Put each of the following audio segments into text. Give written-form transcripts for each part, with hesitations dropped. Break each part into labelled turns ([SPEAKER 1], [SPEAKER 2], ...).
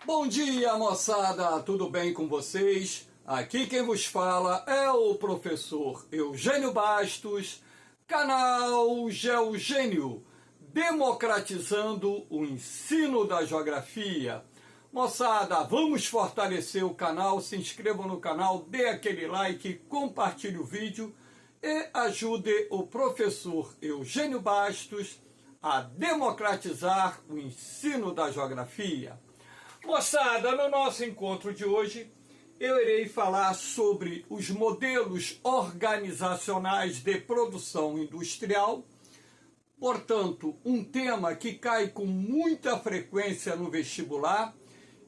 [SPEAKER 1] Bom dia, moçada! Tudo bem com vocês? Aqui quem vos fala é o professor Eugênio Bastos, canal Geogênio, democratizando o ensino da geografia. Moçada, vamos fortalecer o canal, se inscrevam no canal, dê aquele like, compartilhe o vídeo e ajude o professor Eugênio Bastos a democratizar o ensino da geografia. Moçada, no nosso encontro de hoje, eu irei falar sobre os modelos organizacionais de produção industrial, portanto, um tema que cai com muita frequência no vestibular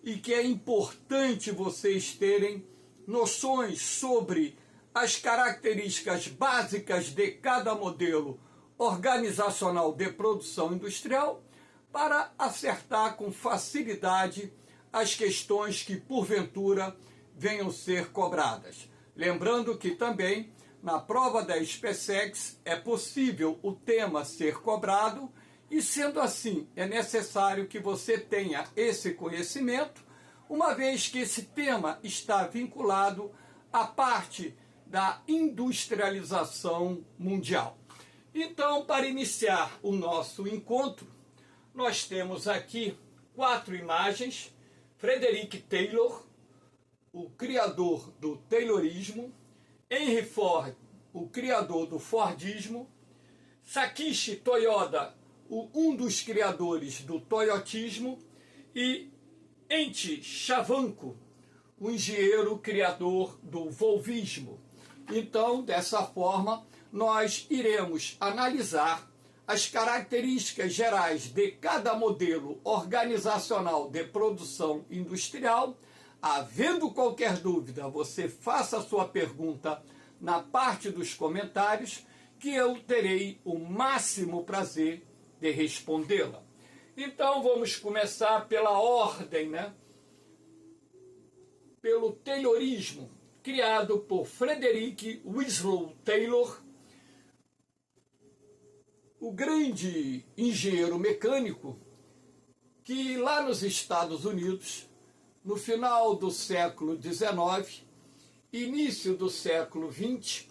[SPEAKER 1] e que é importante vocês terem noções sobre as características básicas de cada modelo organizacional de produção industrial para acertar com facilidade as questões que, porventura, venham ser cobradas. Lembrando que também, na prova da SPSEX, é possível o tema ser cobrado e, sendo assim, é necessário que você tenha esse conhecimento, uma vez que esse tema está vinculado à parte da industrialização mundial. Então, para iniciar o nosso encontro, nós temos aqui 4 imagens. Frederick Taylor, o criador do Taylorismo, Henry Ford, o criador do Fordismo, Sakichi Toyoda, um dos criadores do Toyotismo, e Enti Chavanco, o engenheiro criador do Volvismo. Então, dessa forma, nós iremos analisar as características gerais de cada modelo organizacional de produção industrial. Havendo qualquer dúvida, você faça a sua pergunta na parte dos comentários, que eu terei o máximo prazer de respondê-la. Então vamos começar pela ordem, Pelo Taylorismo, criado por Frederick Winslow Taylor, o grande engenheiro mecânico que lá nos Estados Unidos, no final do século XIX, início do século XX,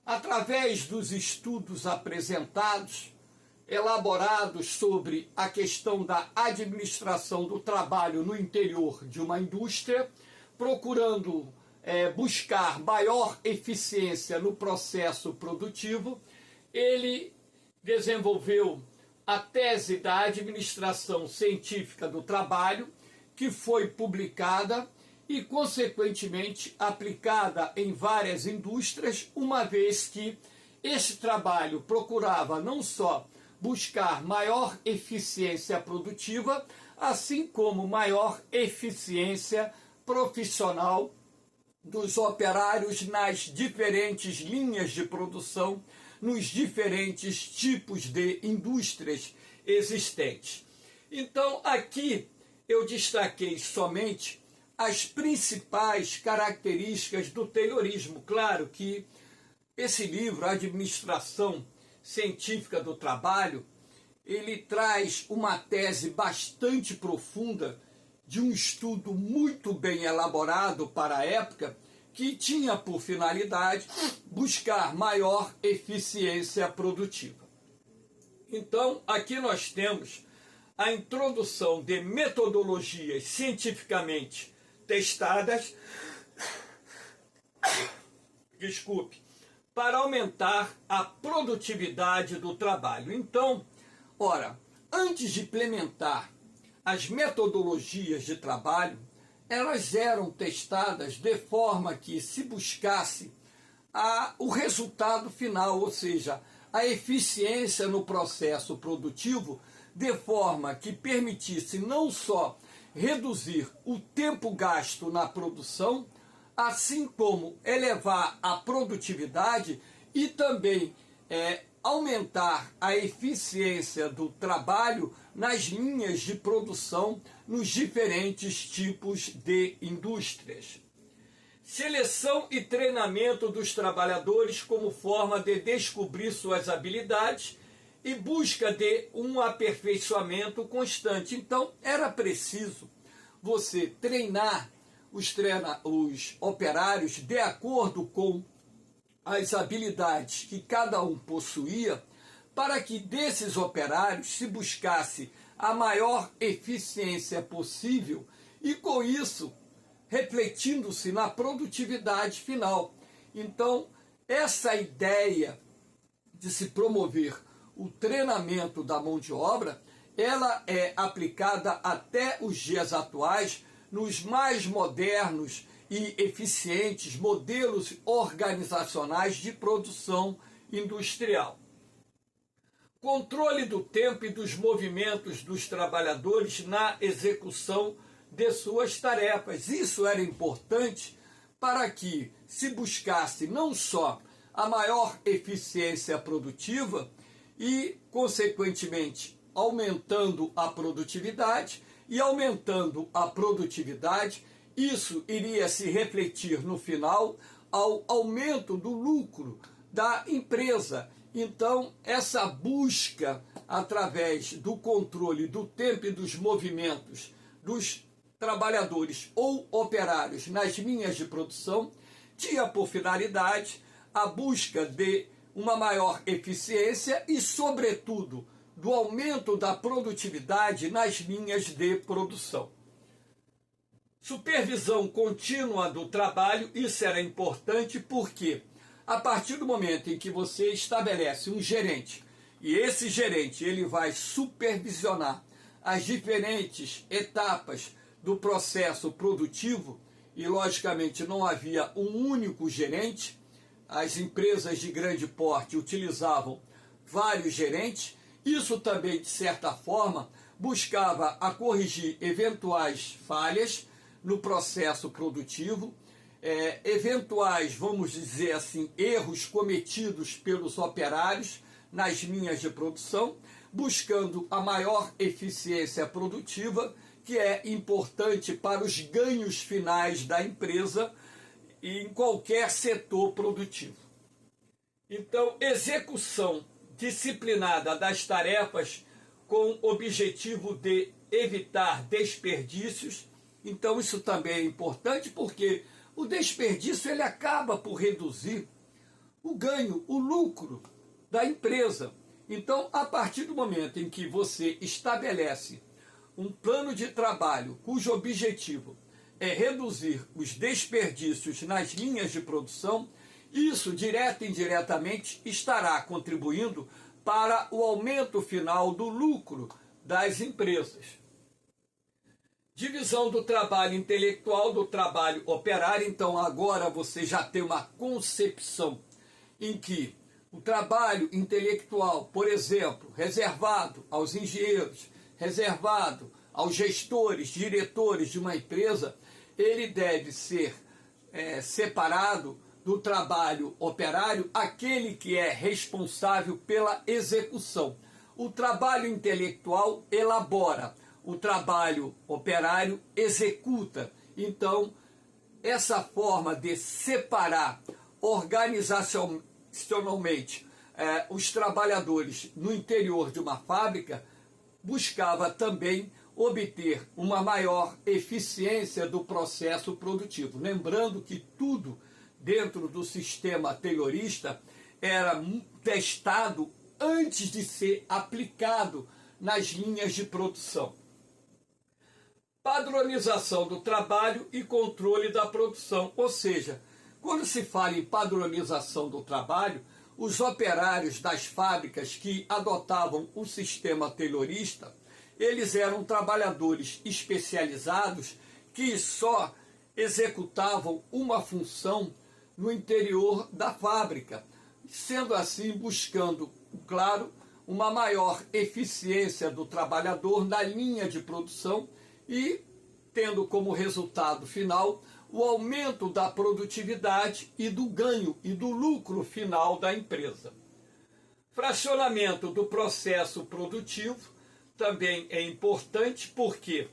[SPEAKER 1] através dos estudos apresentados, elaborados sobre a questão da administração do trabalho no interior de uma indústria, procurando buscar maior eficiência no processo produtivo, ele desenvolveu a tese da administração científica do trabalho, que foi publicada e, consequentemente, aplicada em várias indústrias, uma vez que esse trabalho procurava não só buscar maior eficiência produtiva, assim como maior eficiência profissional dos operários nas diferentes linhas de produção, nos diferentes tipos de indústrias existentes. Então, aqui eu destaquei somente as principais características do Taylorismo. Claro que esse livro, A Administração Científica do Trabalho, ele traz uma tese bastante profunda de um estudo muito bem elaborado para a época, que tinha por finalidade buscar maior eficiência produtiva. Então, aqui nós temos a introdução de metodologias cientificamente testadas, para aumentar a produtividade do trabalho. Então, antes de implementar as metodologias de trabalho, elas eram testadas de forma que se buscasse o resultado final, ou seja, a eficiência no processo produtivo, de forma que permitisse não só reduzir o tempo gasto na produção, assim como elevar a produtividade e também aumentar a eficiência do trabalho nas linhas de produção nos diferentes tipos de indústrias. Seleção e treinamento dos trabalhadores como forma de descobrir suas habilidades e busca de um aperfeiçoamento constante. Então, era preciso você treinar os operários de acordo com as habilidades que cada um possuía, para que desses operários se buscasse a maior eficiência possível e, com isso, refletindo-se na produtividade final. Então, essa ideia de se promover o treinamento da mão de obra, ela é aplicada até os dias atuais nos mais modernos e eficientes modelos organizacionais de produção industrial. Controle do tempo e dos movimentos dos trabalhadores na execução de suas tarefas. Isso era importante para que se buscasse não só a maior eficiência produtiva e, consequentemente, aumentando a produtividade, e aumentando a produtividade, isso iria se refletir no final ao aumento do lucro da empresa. Então, essa busca através do controle do tempo e dos movimentos dos trabalhadores ou operários nas linhas de produção tinha por finalidade a busca de uma maior eficiência e, sobretudo, do aumento da produtividade nas linhas de produção. Supervisão contínua do trabalho, isso era importante porque a partir do momento em que você estabelece um gerente, e esse gerente ele vai supervisionar as diferentes etapas do processo produtivo, e logicamente não havia um único gerente, as empresas de grande porte utilizavam vários gerentes. Isso também, de certa forma, buscava a corrigir eventuais falhas no processo produtivo, eventuais, vamos dizer assim, erros cometidos pelos operários nas linhas de produção, buscando a maior eficiência produtiva, que é importante para os ganhos finais da empresa e em qualquer setor produtivo. Então, execução disciplinada das tarefas com objetivo de evitar desperdícios. Então isso também é importante porque o desperdício ele acaba por reduzir o ganho, o lucro da empresa. Então, a partir do momento em que você estabelece um plano de trabalho cujo objetivo é reduzir os desperdícios nas linhas de produção, isso, direta e indiretamente, estará contribuindo para o aumento final do lucro das empresas. Divisão do trabalho intelectual do trabalho operário. Então, agora você já tem uma concepção em que o trabalho intelectual, por exemplo, reservado aos engenheiros, reservado aos gestores, diretores de uma empresa, ele deve ser separado do trabalho operário, aquele que é responsável pela execução. O trabalho intelectual elabora, o trabalho operário executa. Então, essa forma de separar organizacionalmente os trabalhadores no interior de uma fábrica buscava também obter uma maior eficiência do processo produtivo. Lembrando que tudo dentro do sistema taylorista era testado antes de ser aplicado nas linhas de produção. Padronização do trabalho e controle da produção. Ou seja, quando se fala em padronização do trabalho, os operários das fábricas que adotavam o sistema taylorista, eles eram trabalhadores especializados que só executavam uma função no interior da fábrica, sendo assim buscando, claro, uma maior eficiência do trabalhador na linha de produção e tendo como resultado final o aumento da produtividade e do ganho e do lucro final da empresa. Fracionamento do processo produtivo também é importante porque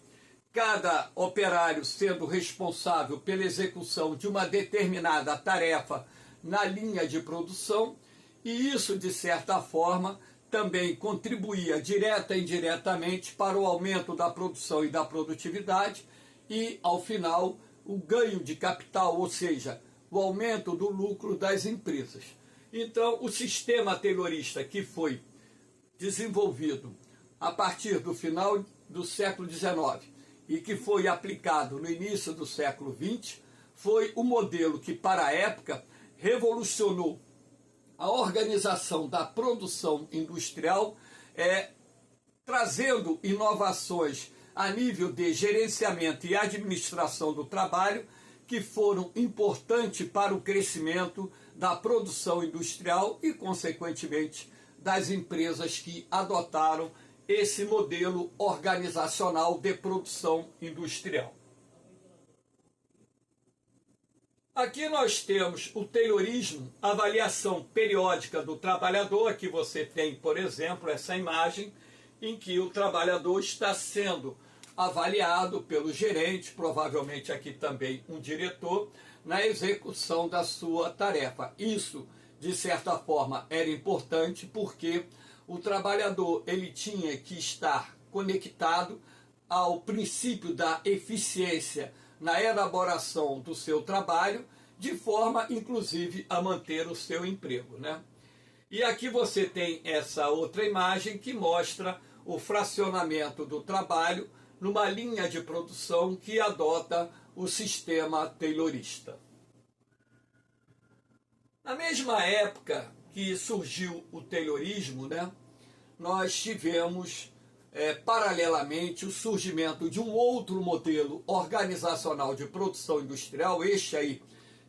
[SPEAKER 1] cada operário sendo responsável pela execução de uma determinada tarefa na linha de produção, e isso, de certa forma, também contribuía direta e indiretamente para o aumento da produção e da produtividade e, ao final, o ganho de capital, ou seja, o aumento do lucro das empresas. Então, o sistema taylorista que foi desenvolvido a partir do final do século XIX e que foi aplicado no início do século XX, foi o modelo que, para a época, revolucionou a organização da produção industrial, trazendo inovações a nível de gerenciamento e administração do trabalho, que foram importantes para o crescimento da produção industrial e, consequentemente, das empresas que adotaram esse modelo organizacional de produção industrial. Aqui nós temos o Taylorismo, avaliação periódica do trabalhador. Aqui você tem, por exemplo, essa imagem em que o trabalhador está sendo avaliado pelo gerente, provavelmente aqui também um diretor, na execução da sua tarefa. Isso, de certa forma, era importante porque o trabalhador ele tinha que estar conectado ao princípio da eficiência na elaboração do seu trabalho, de forma, inclusive, a manter o seu emprego, né? E aqui você tem essa outra imagem que mostra o fracionamento do trabalho numa linha de produção que adota o sistema taylorista. Na mesma época que surgiu o taylorismo, né, nós tivemos paralelamente o surgimento de um outro modelo organizacional de produção industrial. Este aí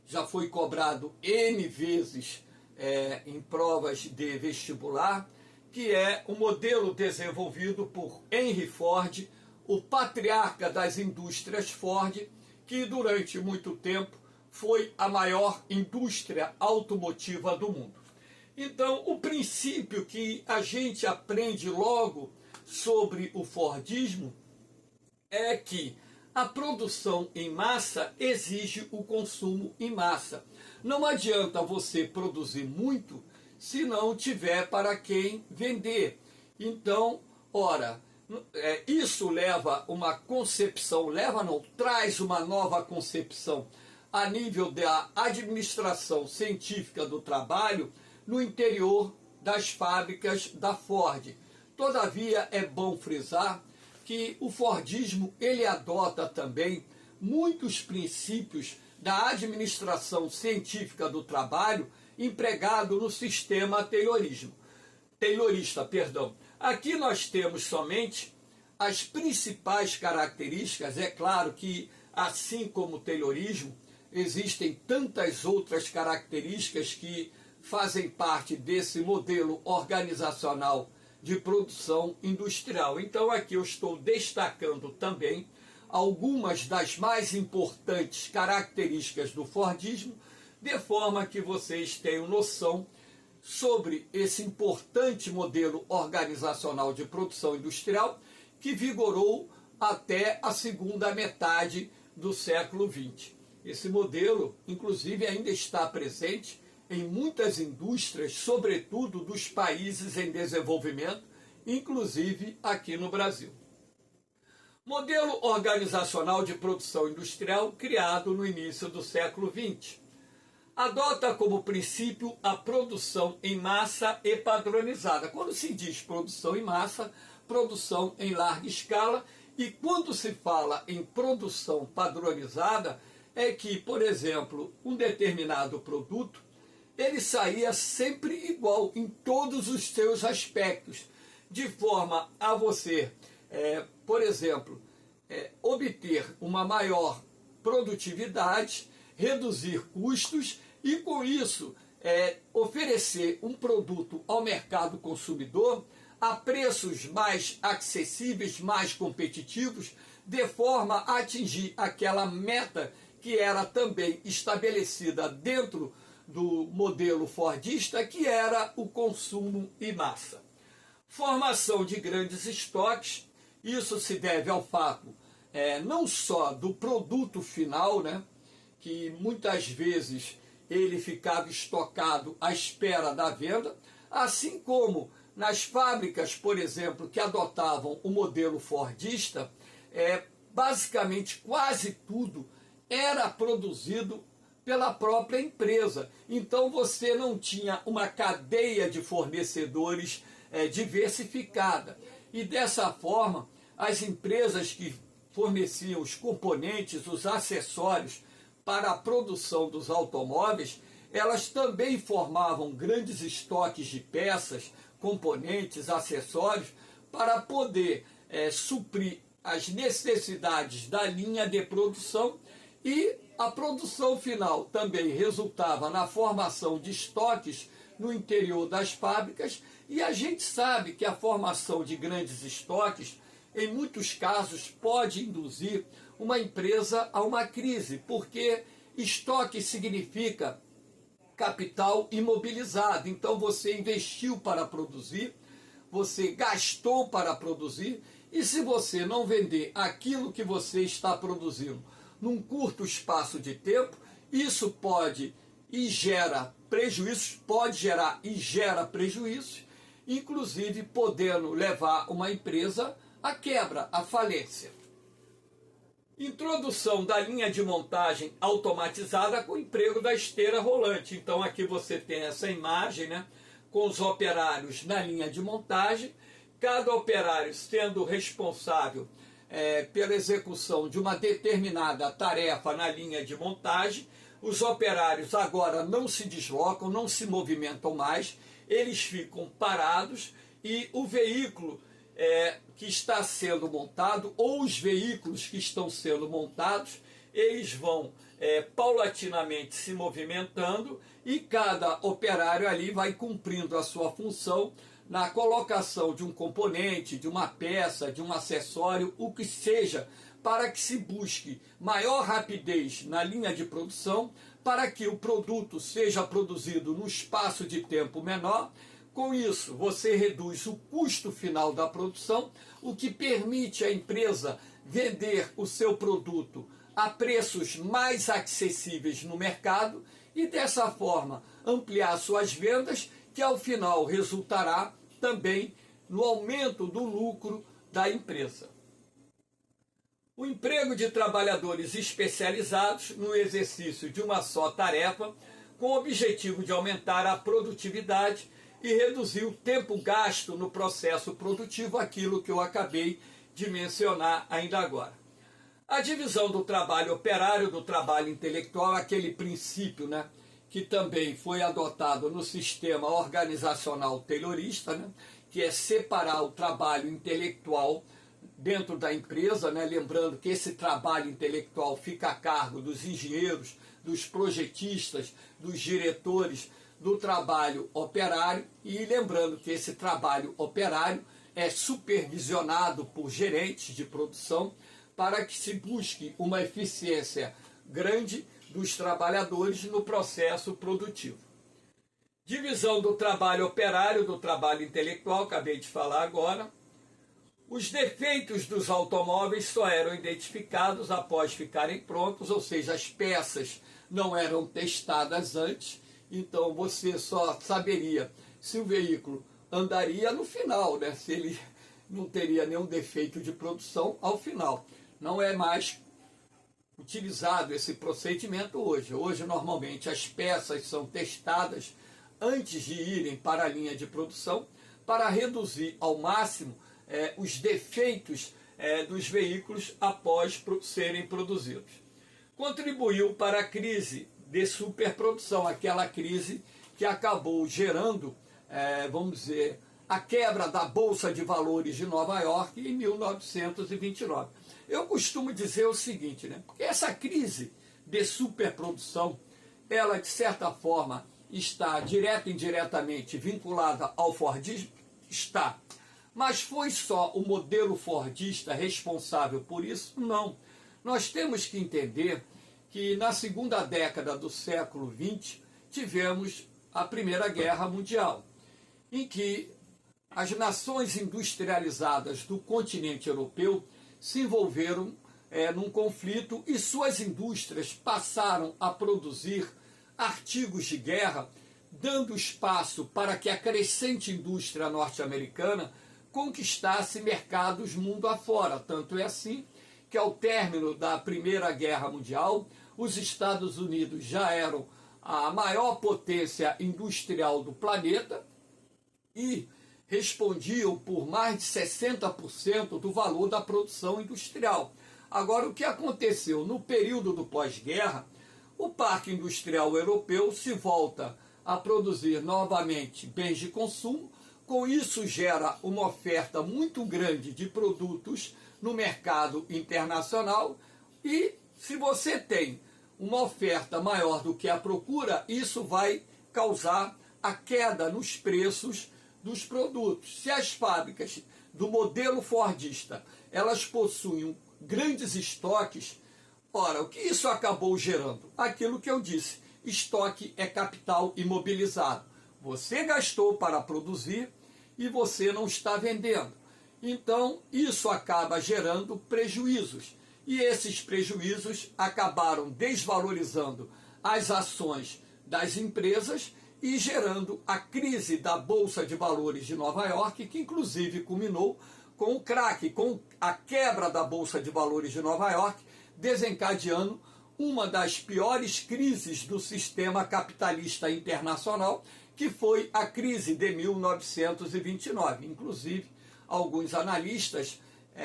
[SPEAKER 1] já foi cobrado N vezes em provas de vestibular, que é o modelo desenvolvido por Henry Ford, o patriarca das indústrias Ford, que durante muito tempo foi a maior indústria automotiva do mundo. Então, o princípio que a gente aprende logo sobre o Fordismo é que a produção em massa exige o consumo em massa. Não adianta você produzir muito se não tiver para quem vender. Então, ora, isso leva uma concepção, traz uma nova concepção a nível da administração científica do trabalho no interior das fábricas da Ford. Todavia, é bom frisar que o Fordismo ele adota também muitos princípios da administração científica do trabalho empregado no sistema taylorista. Aqui nós temos somente as principais características. É claro que, assim como o taylorismo, existem tantas outras características que fazem parte desse modelo organizacional de produção industrial. Então aqui eu estou destacando também algumas das mais importantes características do Fordismo, de forma que vocês tenham noção sobre esse importante modelo organizacional de produção industrial que vigorou até a segunda metade do século XX. Esse modelo, inclusive, ainda está presente em muitas indústrias, sobretudo dos países em desenvolvimento, inclusive aqui no Brasil. Modelo organizacional de produção industrial criado no início do século XX. Adota como princípio a produção em massa e padronizada. Quando se diz produção em massa, produção em larga escala, e quando se fala em produção padronizada, é que, por exemplo, um determinado produto, ele saía sempre igual em todos os seus aspectos, de forma a você, por exemplo, obter uma maior produtividade, reduzir custos e, com isso, oferecer um produto ao mercado consumidor a preços mais acessíveis, mais competitivos, de forma a atingir aquela meta que era também estabelecida dentro do modelo fordista, que era o consumo em massa. Formação de grandes estoques, isso se deve ao fato não só do produto final, né, que muitas vezes ele ficava estocado à espera da venda, assim como nas fábricas, por exemplo, que adotavam o modelo fordista, basicamente quase tudo era produzido pela própria empresa. Então você não tinha uma cadeia de fornecedores diversificada. E dessa forma, as empresas que forneciam os componentes, os acessórios para a produção dos automóveis, elas também formavam grandes estoques de peças, componentes, acessórios, para poder suprir as necessidades da linha de produção, e a produção final também resultava na formação de estoques no interior das fábricas, e a gente sabe que a formação de grandes estoques, em muitos casos, pode induzir uma empresa a uma crise, porque estoque significa capital imobilizado. Então você investiu para produzir, você gastou para produzir, e se você não vender aquilo que você está produzindo num curto espaço de tempo, isso pode e gera prejuízos, gera prejuízos, inclusive podendo levar uma empresa à quebra, à falência. Introdução da linha de montagem automatizada com o emprego da esteira rolante. Então aqui você tem essa imagem, né, com os operários na linha de montagem, cada operário sendo responsável pela execução de uma determinada tarefa na linha de montagem. Os operários agora não se deslocam, não se movimentam mais, eles ficam parados, e o veículo que está sendo montado, ou os veículos que estão sendo montados, eles vão paulatinamente se movimentando, e cada operário ali vai cumprindo a sua função na colocação de um componente, de uma peça, de um acessório, o que seja, para que se busque maior rapidez na linha de produção, para que o produto seja produzido num espaço de tempo menor. Com isso, você reduz o custo final da produção, o que permite à empresa vender o seu produto a preços mais acessíveis no mercado, e dessa forma ampliar suas vendas, que ao final resultará também no aumento do lucro da empresa. O emprego de trabalhadores especializados no exercício de uma só tarefa, com o objetivo de aumentar a produtividade e reduzir o tempo gasto no processo produtivo, aquilo que eu acabei de mencionar ainda agora. A divisão do trabalho operário do trabalho intelectual, aquele princípio, né, que também foi adotado no sistema organizacional taylorista, né, que é separar o trabalho intelectual dentro da empresa, né, lembrando que esse trabalho intelectual fica a cargo dos engenheiros, dos projetistas, dos diretores do trabalho operário, e lembrando que esse trabalho operário é supervisionado por gerentes de produção, para que se busque uma eficiência grande dos trabalhadores no processo produtivo. Divisão do trabalho operário do trabalho intelectual, acabei de falar agora. Os defeitos dos automóveis só eram identificados após ficarem prontos, ou seja, as peças não eram testadas antes, então você só saberia se o veículo andaria no final, né? Se ele não teria nenhum defeito de produção ao final. Não é mais utilizado esse procedimento hoje. Hoje, normalmente, as peças são testadas antes de irem para a linha de produção, para reduzir ao máximo os defeitos dos veículos após serem produzidos. Contribuiu para a crise de superprodução, aquela crise que acabou gerando, vamos dizer, a quebra da Bolsa de Valores de Nova York em 1929. Eu costumo dizer o seguinte, né? Porque essa crise de superprodução, ela de certa forma está direta e indiretamente vinculada ao Fordismo? Está. Mas foi só o modelo fordista responsável por isso? Não. Nós temos que entender que na segunda década do século XX tivemos a Primeira Guerra Mundial, em que as nações industrializadas do continente europeu se envolveram num conflito, e suas indústrias passaram a produzir artigos de guerra, dando espaço para que a crescente indústria norte-americana conquistasse mercados mundo afora. Tanto é assim que ao término da Primeira Guerra Mundial, os Estados Unidos já eram a maior potência industrial do planeta e respondiam por mais de 60% do valor da produção industrial. Agora, o que aconteceu? No período do pós-guerra, o parque industrial europeu se volta a produzir novamente bens de consumo. Com isso, gera uma oferta muito grande de produtos no mercado internacional e, se você tem uma oferta maior do que a procura, isso vai causar a queda nos preços dos produtos. Se as fábricas do modelo fordista, elas possuem grandes estoques, ora, o que isso acabou gerando? Aquilo que eu disse, estoque é capital imobilizado. Você gastou para produzir e você não está vendendo. Então, isso acaba gerando prejuízos. E esses prejuízos acabaram desvalorizando as ações das empresas e gerando a crise da Bolsa de Valores de Nova York, que inclusive culminou com o crack, com a quebra da Bolsa de Valores de Nova York, desencadeando uma das piores crises do sistema capitalista internacional, que foi a crise de 1929. Inclusive, alguns analistas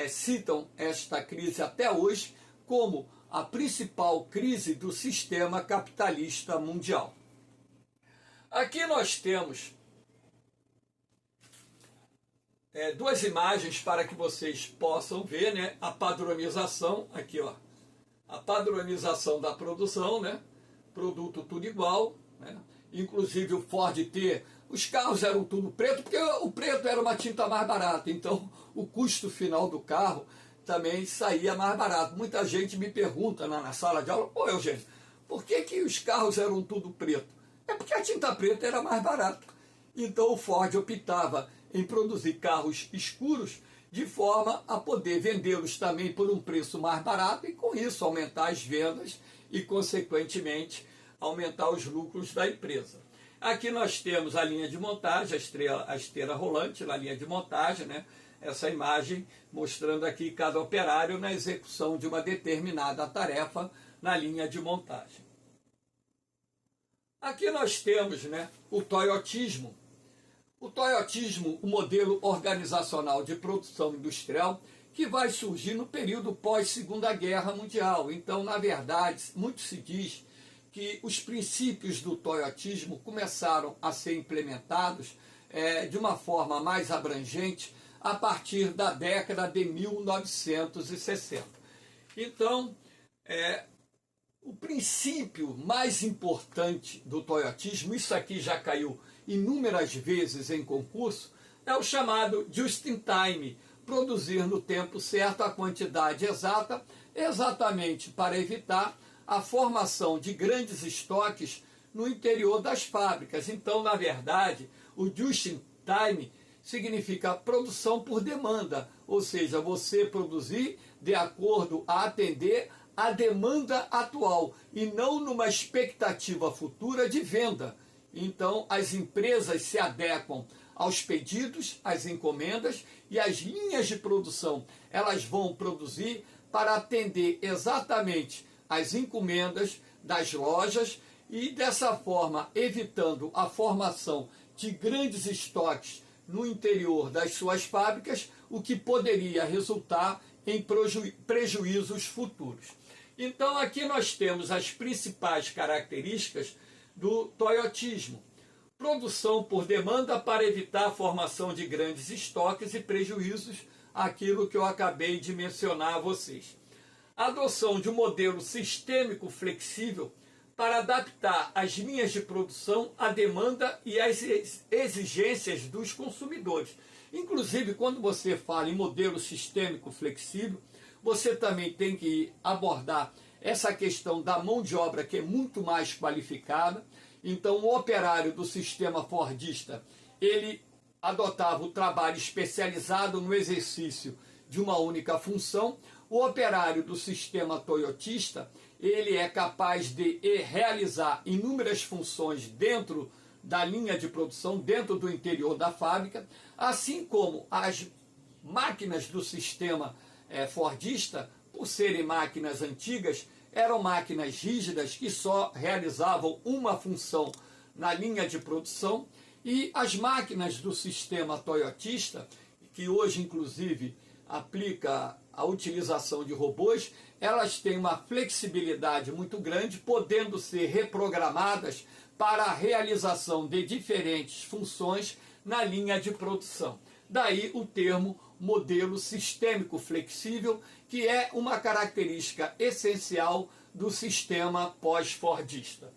[SPEAKER 1] citam esta crise até hoje como a principal crise do sistema capitalista mundial. Aqui nós temos duas imagens para que vocês possam ver, né, a padronização, aqui ó, a padronização da produção, né, produto tudo igual, né, inclusive o Ford T, os carros eram tudo preto, porque o preto era uma tinta mais barata, então o custo final do carro também saía mais barato. Muita gente me pergunta na sala de aula, pô Eugênio, por que os carros eram tudo preto? É porque a tinta preta era mais barata. Então o Ford optava em produzir carros escuros de forma a poder vendê-los também por um preço mais barato e com isso aumentar as vendas e consequentemente aumentar os lucros da empresa. Aqui nós temos a linha de montagem, a esteira rolante na linha de montagem, né? Essa imagem mostrando aqui cada operário na execução de uma determinada tarefa na linha de montagem. Aqui nós temos, né, o toyotismo. O toyotismo, o modelo organizacional de produção industrial que vai surgir no período pós-Segunda Guerra Mundial. Então, na verdade, muito se diz que os princípios do toyotismo começaram a ser implementados de uma forma mais abrangente a partir da década de 1960. Então, o princípio mais importante do toyotismo, isso aqui já caiu inúmeras vezes em concurso, é o chamado just in time, produzir no tempo certo a quantidade exata, exatamente para evitar a formação de grandes estoques no interior das fábricas. Então, na verdade, o just in time significa produção por demanda, ou seja, você produzir de acordo a atender a demanda atual e não numa expectativa futura de venda. Então, as empresas se adequam aos pedidos, às encomendas e as linhas de produção, elas vão produzir para atender exatamente as encomendas das lojas e dessa forma evitando a formação de grandes estoques no interior das suas fábricas, o que poderia resultar em prejuízos futuros. Então aqui nós temos as principais características do toyotismo. Produção por demanda para evitar a formação de grandes estoques e prejuízos, aquilo que eu acabei de mencionar a vocês. A adoção de um modelo sistêmico flexível para adaptar as linhas de produção à demanda e às exigências dos consumidores. Inclusive, quando você fala em modelo sistêmico flexível, você também tem que abordar essa questão da mão de obra, que é muito mais qualificada. Então, o operário do sistema fordista, ele adotava o trabalho especializado no exercício de uma única função. O operário do sistema toyotista, ele é capaz de realizar inúmeras funções dentro da linha de produção, dentro do interior da fábrica, assim como as máquinas do sistema fordista por serem máquinas antigas, eram máquinas rígidas que só realizavam uma função na linha de produção, e as máquinas do sistema toyotista, que hoje inclusive aplica a utilização de robôs, elas têm uma flexibilidade muito grande, podendo ser reprogramadas para a realização de diferentes funções na linha de produção. Daí o termo modelo sistêmico flexível, que é uma característica essencial do sistema pós-fordista.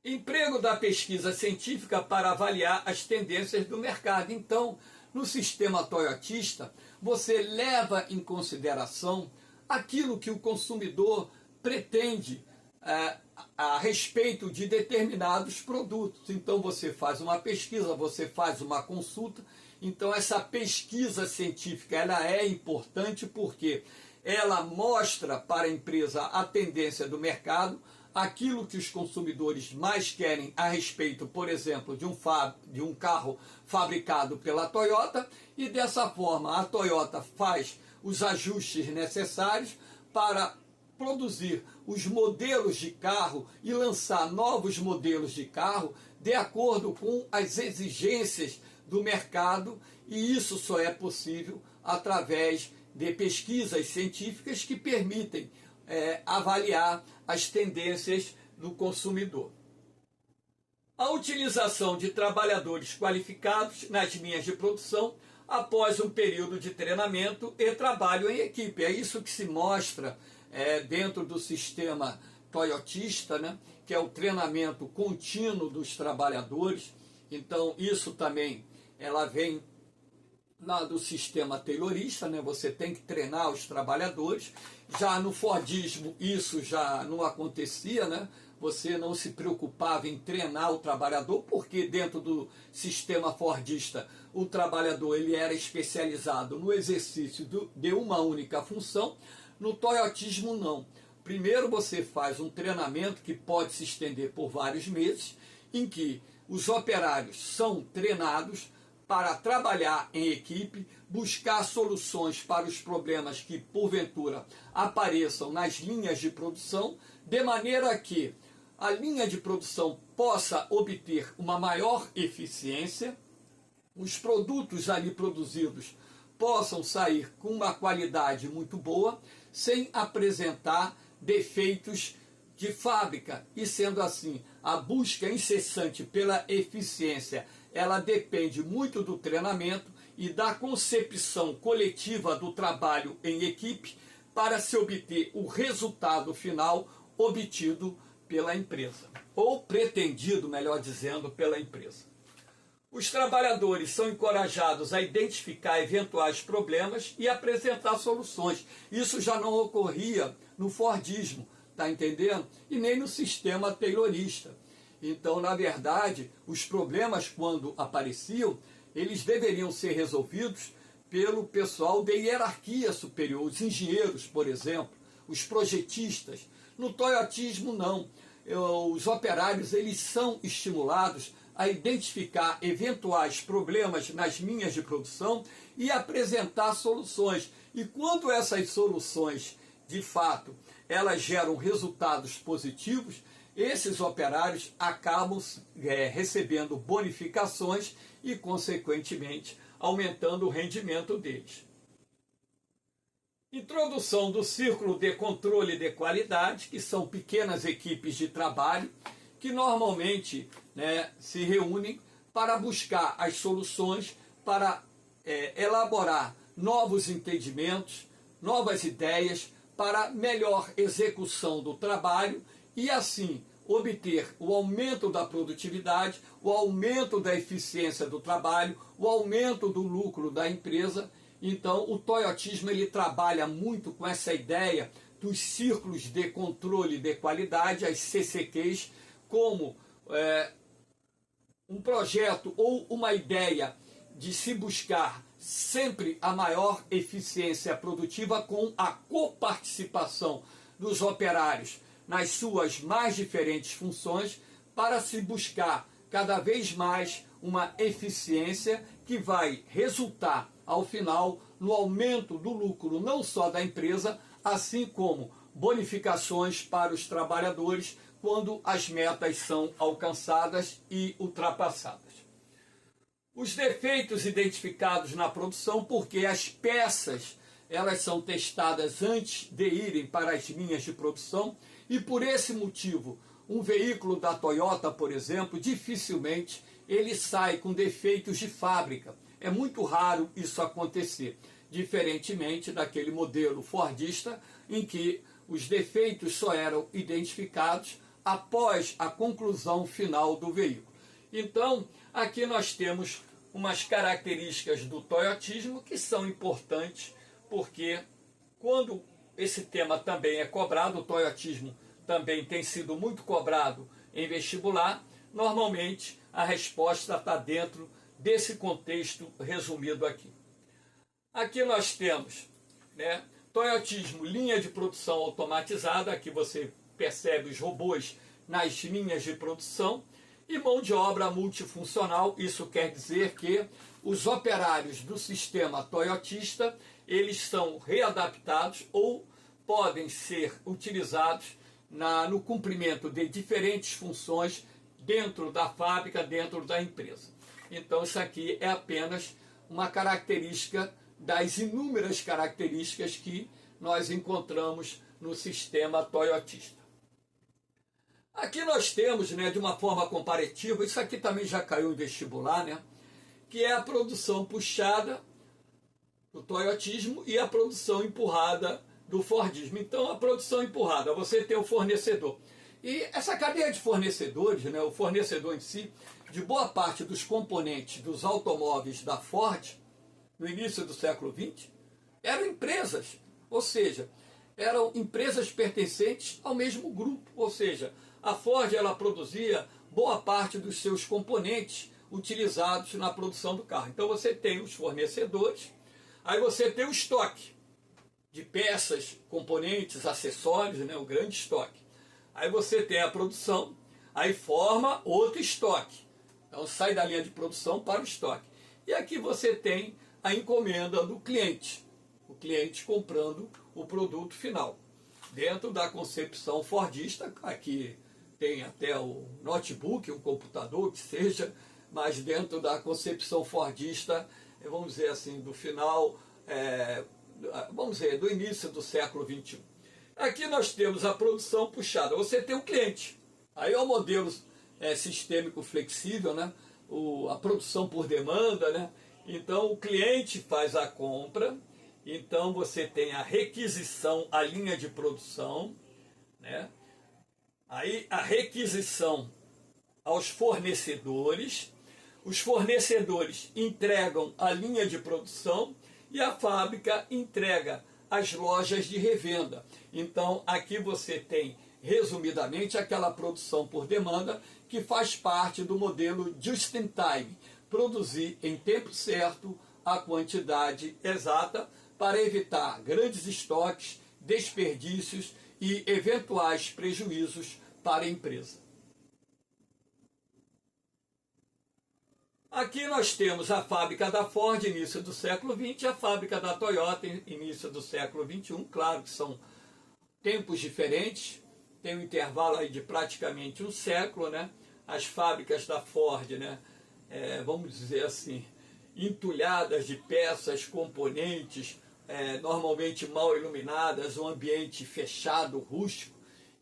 [SPEAKER 1] Emprego da pesquisa científica para avaliar as tendências do mercado. Então, no sistema toyotista, você leva em consideração aquilo que o consumidor pretende a respeito de determinados produtos. Então você faz uma pesquisa, você faz uma consulta. Então essa pesquisa científica ela é importante porque ela mostra para a empresa a tendência do mercado, aquilo que os consumidores mais querem a respeito, por exemplo, de um carro fabricado pela Toyota, e dessa forma a Toyota faz os ajustes necessários para produzir os modelos de carro e lançar novos modelos de carro de acordo com as exigências do mercado, e isso só é possível através de pesquisas científicas que permitem avaliar as tendências do consumidor. A utilização de trabalhadores qualificados nas linhas de produção após um período de treinamento e trabalho em equipe. É isso que se mostra dentro do sistema toyotista, né, que é o treinamento contínuo dos trabalhadores. Então isso também ela vem lá do sistema taylorista, né? Você tem que treinar os trabalhadores. Já no Fordismo isso já não acontecia, né? Você não se preocupava em treinar o trabalhador, porque dentro do sistema fordista o trabalhador ele era especializado no exercício de uma única função. No toyotismo não. Primeiro você faz um treinamento que pode se estender por vários meses, em que os operários são treinados para trabalhar em equipe, buscar soluções para os problemas que porventura apareçam nas linhas de produção, de maneira que a linha de produção possa obter uma maior eficiência, os produtos ali produzidos possam sair com uma qualidade muito boa, sem apresentar defeitos de fábrica. E sendo assim, a busca incessante pela eficiência, ela depende muito do treinamento e da concepção coletiva do trabalho em equipe para se obter o resultado final obtido pela empresa, ou pretendido, melhor dizendo, pela empresa. Os trabalhadores são encorajados a identificar eventuais problemas e apresentar soluções. Isso já não ocorria no Fordismo, tá entendendo? E nem no sistema taylorista. Então, na verdade, os problemas, quando apareciam, eles deveriam ser resolvidos pelo pessoal de hierarquia superior, os engenheiros, por exemplo, os projetistas. No toyotismo, não. Os operários eles são estimulados a identificar eventuais problemas nas linhas de produção e apresentar soluções. E quando essas soluções, de fato, elas geram resultados positivos, esses operários acabam recebendo bonificações e, consequentemente, aumentando o rendimento deles. Introdução do círculo de controle de qualidade, que são pequenas equipes de trabalho que normalmente se reúnem para buscar as soluções, para elaborar novos entendimentos, novas ideias para melhor execução do trabalho e assim obter o aumento da produtividade, o aumento da eficiência do trabalho, o aumento do lucro da empresa. Então o toyotismo ele trabalha muito com essa ideia dos círculos de controle de qualidade, as CCQs, como um projeto ou uma ideia de se buscar sempre a maior eficiência produtiva com a coparticipação dos operários nas suas mais diferentes funções, para se buscar cada vez mais uma eficiência que vai resultar, ao final, no aumento do lucro não só da empresa, assim como bonificações para os trabalhadores quando as metas são alcançadas e ultrapassadas. Os defeitos identificados na produção, porque as peças elas são testadas antes de irem para as linhas de produção, e por esse motivo, um veículo da Toyota, por exemplo, dificilmente ele sai com defeitos de fábrica. É muito raro isso acontecer, diferentemente daquele modelo fordista em que os defeitos só eram identificados após a conclusão final do veículo. Então, aqui nós temos umas características do toyotismo que são importantes, porque quando esse tema também é cobrado, o toyotismo também tem sido muito cobrado em vestibular, normalmente a resposta está dentro desse contexto resumido aqui. Aqui nós temos, né, toyotismo, linha de produção automatizada, aqui você percebe os robôs nas linhas de produção, e mão de obra multifuncional. Isso quer dizer que os operários do sistema toyotista, eles são readaptados ou podem ser utilizados no cumprimento de diferentes funções dentro da fábrica, dentro da empresa. Então isso aqui é apenas uma característica das inúmeras características que nós encontramos no sistema toyotista. Aqui nós temos, né, de uma forma comparativa, isso aqui também já caiu em vestibular, né, que é a produção puxada do toyotismo e a produção empurrada do fordismo. Então, a produção empurrada, você tem o fornecedor. E essa cadeia de fornecedores, né, o fornecedor em si, de boa parte dos componentes dos automóveis da Ford, no início do século XX, eram empresas, ou seja, eram empresas pertencentes ao mesmo grupo, ou seja, a Ford ela produzia boa parte dos seus componentes utilizados na produção do carro. Então você tem os fornecedores, aí você tem o estoque de peças, componentes, acessórios, né, o grande estoque. Aí você tem a produção, aí forma outro estoque. Então sai da linha de produção para o estoque. E aqui você tem a encomenda do cliente, o cliente comprando o produto final. Dentro da concepção fordista, aqui tem até o notebook, um computador, que seja, mas dentro da concepção fordista, vamos dizer assim, do final, vamos dizer, do início do século XXI. Aqui nós temos a produção puxada, você tem o cliente, aí é o modelo sistêmico flexível, né? A produção por demanda, né? Então o cliente faz a compra, então você tem a requisição, a linha de produção, né? Aí a requisição aos fornecedores, os fornecedores entregam a linha de produção e a fábrica entrega as lojas de revenda. Então aqui você tem, resumidamente, aquela produção por demanda que faz parte do modelo just in time, produzir em tempo certo a quantidade exata para evitar grandes estoques, desperdícios e eventuais prejuízos para a empresa. Aqui nós temos a fábrica da Ford, início do século XX, a fábrica da Toyota, início do século XXI. Claro que são tempos diferentes, tem um intervalo aí de praticamente um século, né? As fábricas da Ford, né? Vamos dizer assim, entulhadas de peças, componentes, normalmente mal iluminadas, um ambiente fechado, rústico,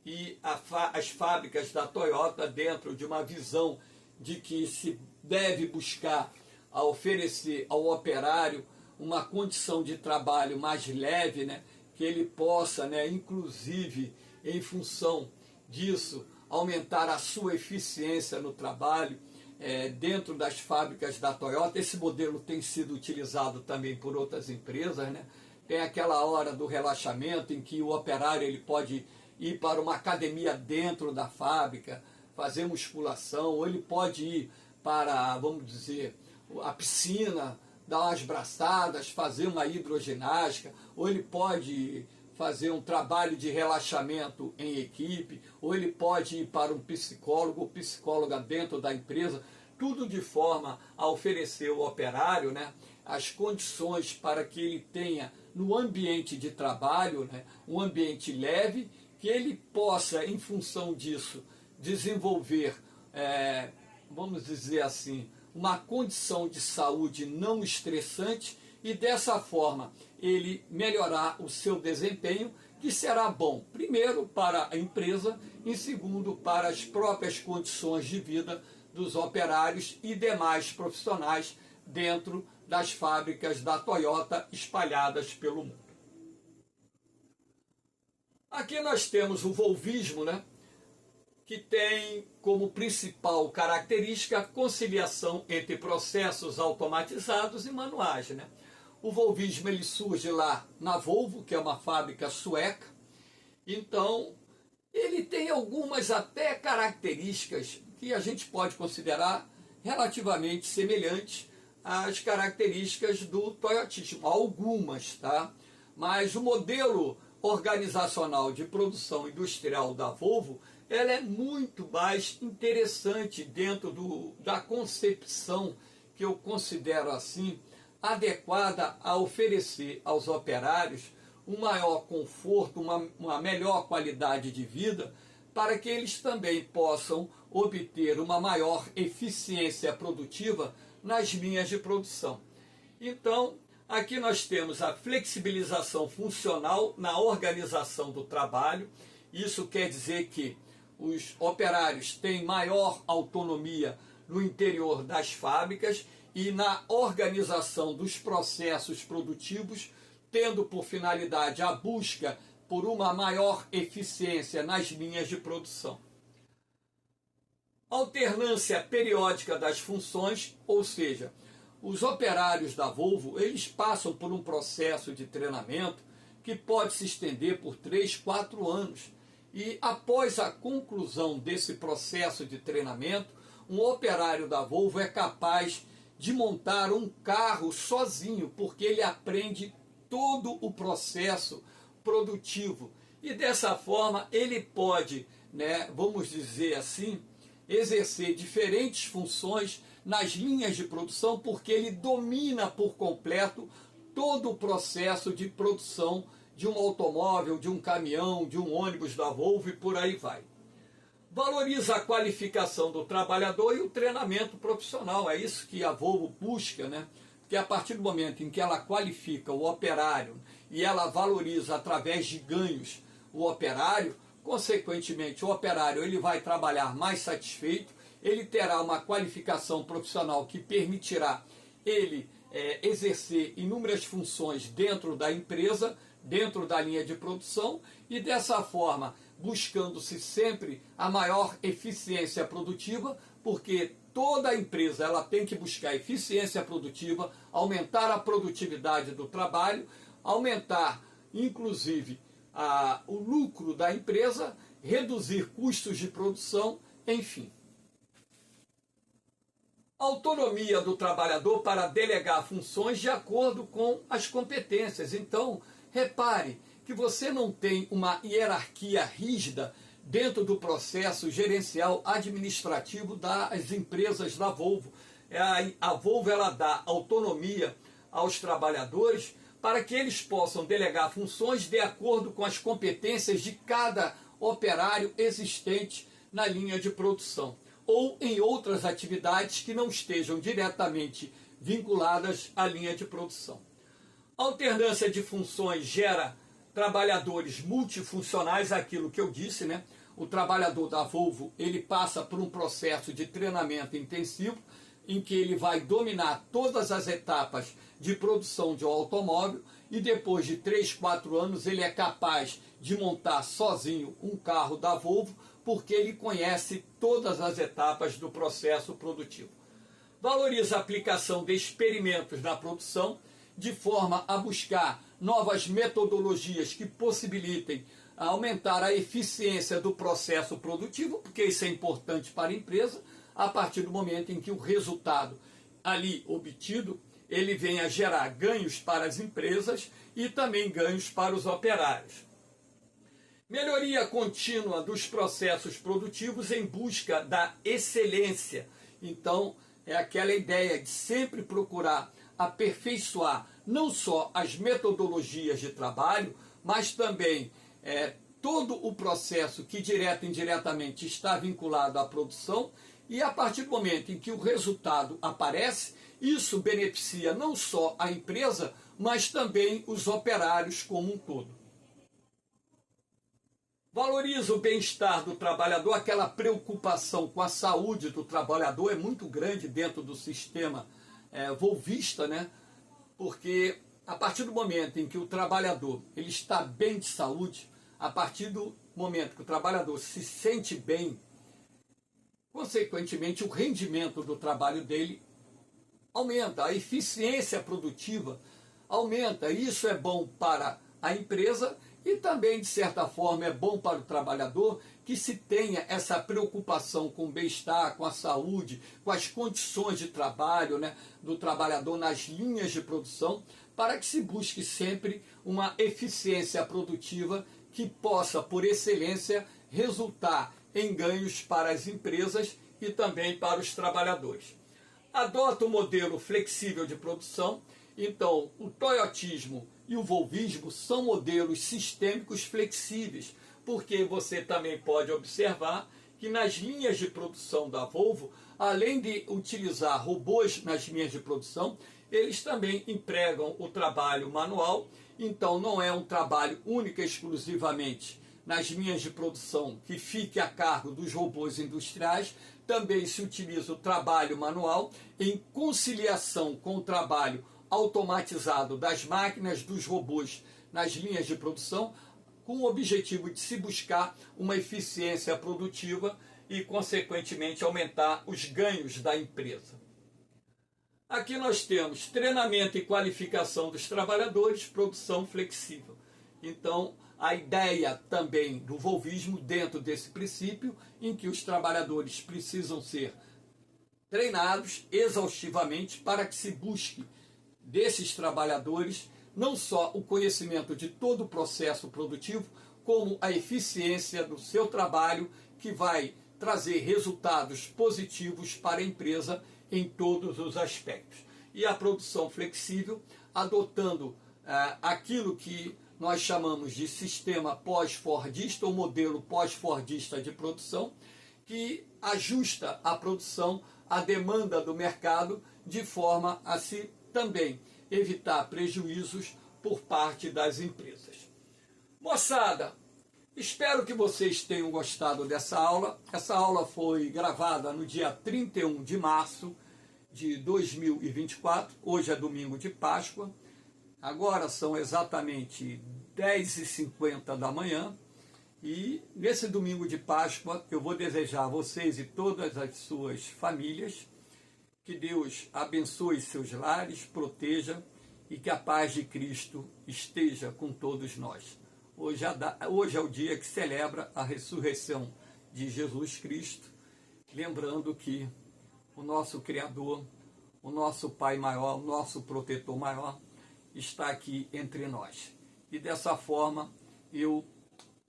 [SPEAKER 1] e as fábricas da Toyota, dentro de uma visão de que se deve buscar a oferecer ao operário uma condição de trabalho mais leve, né, que ele possa, né, inclusive em função disso, aumentar a sua eficiência no trabalho. Dentro das fábricas da Toyota, esse modelo tem sido utilizado também por outras empresas, né? Tem aquela hora do relaxamento em que o operário ele pode ir para uma academia dentro da fábrica, fazer musculação, ou ele pode ir para, vamos dizer, a piscina, dar umas braçadas, fazer uma hidroginástica, ou ele pode fazer um trabalho de relaxamento em equipe, ou ele pode ir para um psicólogo ou psicóloga dentro da empresa. tudo de forma a oferecer ao operário, né, as condições para que ele tenha no ambiente de trabalho, né, um ambiente leve, que ele possa, em função disso, desenvolver, vamos dizer assim, uma condição de saúde não estressante e dessa forma ele melhorar o seu desempenho, que será bom, primeiro, para a empresa, e segundo, para as próprias condições de vida dos operários e demais profissionais dentro das fábricas da Toyota espalhadas pelo mundo. Aqui nós temos o volvismo, né, que tem como principal característica a conciliação entre processos automatizados e manuais, né? O volvismo ele surge lá na Volvo, que é uma fábrica sueca. Então, ele tem algumas até características que a gente pode considerar relativamente semelhantes às características do toyotismo. Algumas, tá? Mas o modelo organizacional de produção industrial da Volvo, ela é muito mais interessante dentro da concepção que eu considero assim, adequada a oferecer aos operários um maior conforto, uma melhor qualidade de vida, para que eles também possam obter uma maior eficiência produtiva nas linhas de produção. Então, aqui nós temos a flexibilização funcional na organização do trabalho. Isso quer dizer que os operários têm maior autonomia no interior das fábricas e na organização dos processos produtivos, tendo por finalidade a busca por uma maior eficiência nas linhas de produção. Alternância periódica das funções, ou seja, os operários da Volvo, eles passam por um processo de treinamento que pode se estender por 3, 4 anos. E após a conclusão desse processo de treinamento, um operário da Volvo é capaz de montar um carro sozinho, porque ele aprende todo o processo produtivo. E dessa forma ele pode, né, vamos dizer assim, exercer diferentes funções nas linhas de produção, porque ele domina por completo todo o processo de produção de um automóvel, de um caminhão, de um ônibus da Volvo e por aí vai. Valoriza a qualificação do trabalhador e o treinamento profissional. É isso que a Volvo busca, né? Porque a partir do momento em que ela qualifica o operário e ela valoriza através de ganhos o operário, consequentemente o operário ele vai trabalhar mais satisfeito, ele terá uma qualificação profissional que permitirá ele exercer inúmeras funções dentro da empresa, dentro da linha de produção, e dessa forma buscando-se sempre a maior eficiência produtiva, porque toda a empresa ela tem que buscar eficiência produtiva, aumentar a produtividade do trabalho, aumentar inclusive o lucro da empresa, reduzir custos de produção, enfim. Autonomia do trabalhador para delegar funções de acordo com as competências. Então, repare que você não tem uma hierarquia rígida dentro do processo gerencial administrativo das empresas da Volvo. A Volvo ela dá autonomia aos trabalhadores para que eles possam delegar funções de acordo com as competências de cada operário existente na linha de produção, ou em outras atividades que não estejam diretamente vinculadas à linha de produção. A alternância de funções gera trabalhadores multifuncionais, aquilo que eu disse, né? O trabalhador da Volvo, ele passa por um processo de treinamento intensivo, em que ele vai dominar todas as etapas de produção de um automóvel, e depois de 3, 4 anos ele é capaz de montar sozinho um carro da Volvo, porque ele conhece todas as etapas do processo produtivo. Valoriza a aplicação de experimentos na produção, de forma a buscar novas metodologias que possibilitem aumentar a eficiência do processo produtivo, porque isso é importante para a empresa, a partir do momento em que o resultado ali obtido, ele vem a gerar ganhos para as empresas e também ganhos para os operários. Melhoria contínua dos processos produtivos em busca da excelência. Então, é aquela ideia de sempre procurar aperfeiçoar não só as metodologias de trabalho, mas também todo o processo que direto e indiretamente está vinculado à produção, e a partir do momento em que o resultado aparece, isso beneficia não só a empresa, mas também os operários como um todo. Valoriza o bem-estar do trabalhador, aquela preocupação com a saúde do trabalhador é muito grande dentro do sistema volvista, né? Porque a partir do momento em que o trabalhador ele está bem de saúde, a partir do momento que o trabalhador se sente bem, consequentemente o rendimento do trabalho dele aumenta, a eficiência produtiva aumenta. Isso é bom para a empresa e também, de certa forma, é bom para o trabalhador que se tenha essa preocupação com o bem-estar, com a saúde, com as condições de trabalho, né, do trabalhador nas linhas de produção, para que se busque sempre uma eficiência produtiva que possa, por excelência, resultar em ganhos para as empresas e também para os trabalhadores. Adota o modelo flexível de produção. Então, o toyotismo e o volvismo são modelos sistêmicos flexíveis, porque você também pode observar que nas linhas de produção da Volvo, além de utilizar robôs nas linhas de produção, eles também empregam o trabalho manual. Então, não é um trabalho único e exclusivamente nas linhas de produção que fique a cargo dos robôs industriais, também se utiliza o trabalho manual em conciliação com o trabalho automatizado das máquinas, dos robôs nas linhas de produção, com o objetivo de se buscar uma eficiência produtiva e, consequentemente, aumentar os ganhos da empresa. Aqui nós temos treinamento e qualificação dos trabalhadores, produção flexível. Então, a ideia também do volvismo dentro desse princípio, em que os trabalhadores precisam ser treinados exaustivamente para que se busque desses trabalhadores não só o conhecimento de todo o processo produtivo, como a eficiência do seu trabalho, que vai trazer resultados positivos para a empresa em todos os aspectos. E a produção flexível, adotando aquilo que nós chamamos de sistema pós-fordista ou modelo pós-fordista de produção, que ajusta a produção à demanda do mercado, de forma a se também evitar prejuízos por parte das empresas. Moçada, espero que vocês tenham gostado dessa aula. Essa aula foi gravada no dia 31 de março de 2024. Hoje é domingo de Páscoa. Agora são exatamente 10h50 da manhã. E nesse domingo de Páscoa eu vou desejar a vocês e todas as suas famílias que Deus abençoe seus lares, proteja e que a paz de Cristo esteja com todos nós. Hoje é o dia que celebra a ressurreição de Jesus Cristo, lembrando que o nosso Criador, o nosso Pai maior, o nosso protetor maior, está aqui entre nós. E dessa forma eu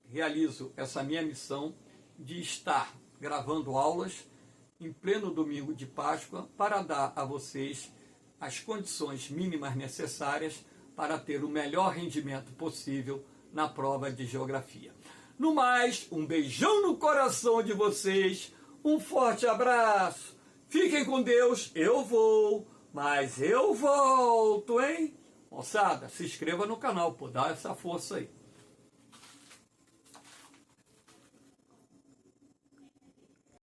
[SPEAKER 1] realizo essa minha missão de estar gravando aulas em pleno domingo de Páscoa para dar a vocês as condições mínimas necessárias para ter o melhor rendimento possível na prova de geografia. No mais, um beijão no coração de vocês, um forte abraço, fiquem com Deus, eu vou, mas eu volto, hein? Moçada, se inscreva no canal, pô, dá essa força aí.